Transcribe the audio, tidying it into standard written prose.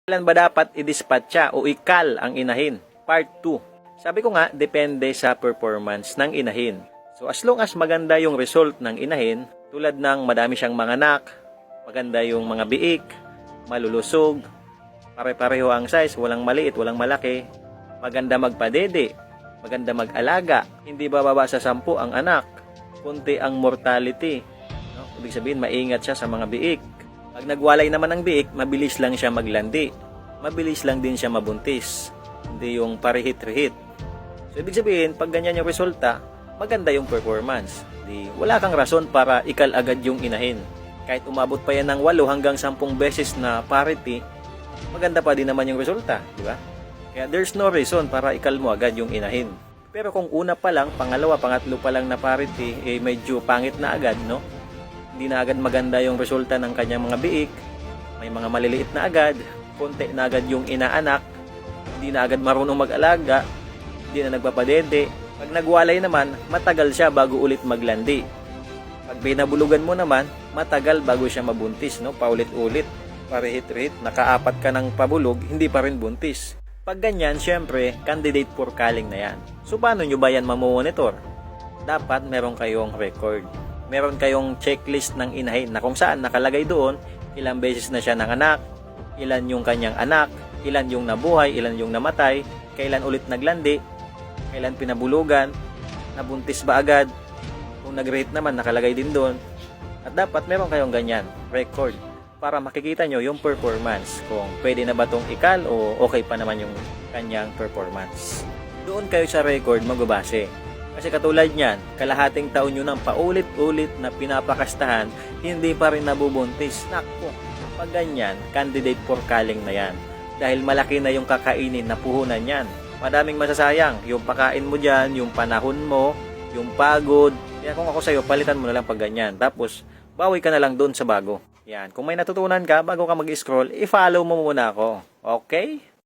Kailan ba dapat i-dispatcha o ikal ang inahin? Part 2. Sabi ko nga, depende sa performance ng inahin. So as long as maganda yung result ng inahin, tulad ng madami siyang mga anak, maganda yung mga biik, malulusog, pare-pareho ang size, walang maliit, walang malaki, maganda magpadede, maganda mag-alaga, hindi bababa sa 10 ang anak, kunti ang mortality. No? Ibig sabihin, maingat siya sa mga biik. Pag nagwalay naman ng biik, mabilis lang siya maglandi. Mabilis lang din siya mabuntis. Hindi yung parihit-rihit. So, ibig sabihin, pag ganyan yung resulta, maganda yung performance. Wala kang rason para ikal agad yung inahin. Kahit umabot pa yan ng 8 hanggang 10 beses na parity, maganda pa din naman yung resulta. Di ba? Kaya there's no reason para ikal mo agad yung inahin. Pero kung una pa lang, pangalawa, pangatlo pa lang na parity, medyo pangit na agad, no? Hindi na agad maganda yung resulta ng kanyang mga biik, may mga maliliit na agad, konti na agad yung inaanak, hindi na agad marunong mag-alaga, hindi na nagpapadede. Pag nagwalay naman, matagal siya bago ulit maglandi. Pag binabulugan mo naman, matagal bago siya mabuntis, no? Paulit-ulit, parihit-rihit, nakaapat ka ng pabulog, hindi pa rin buntis. Pag ganyan, syempre, candidate for culling na yan. So, paano nyo ba yan mamonitor? Dapat meron kayong record. Meron kayong checklist ng inahin na kung saan nakalagay doon ilang beses na siya nanganak, ilan yung kanyang anak, ilan yung nabuhay, ilan yung namatay, kailan ulit naglandi, kailan pinabulugan, nabuntis ba agad, kung nag-rate naman nakalagay din doon. At dapat meron kayong ganyan, record, para makikita nyo yung performance, kung pwede na ba itong ikal o okay pa naman yung kanyang performance. Doon kayo sa record magbabase. Kasi katulad niyan, kalahating taon nyo nang paulit-ulit na pinapakastahan, hindi pa rin nabubuntis. Naku, pag ganyan, candidate for culling na yan. Dahil malaki na yung kakainin na puhunan yan. Madaming masasayang. Yung pakain mo dyan, yung panahon mo, yung pagod. Kaya kung ako sa'yo, palitan mo na lang pag ganyan. Tapos, bawi ka na lang doon sa bago. Yan. Kung may natutunan ka, bago ka mag-scroll, i-follow mo muna ako. Okay?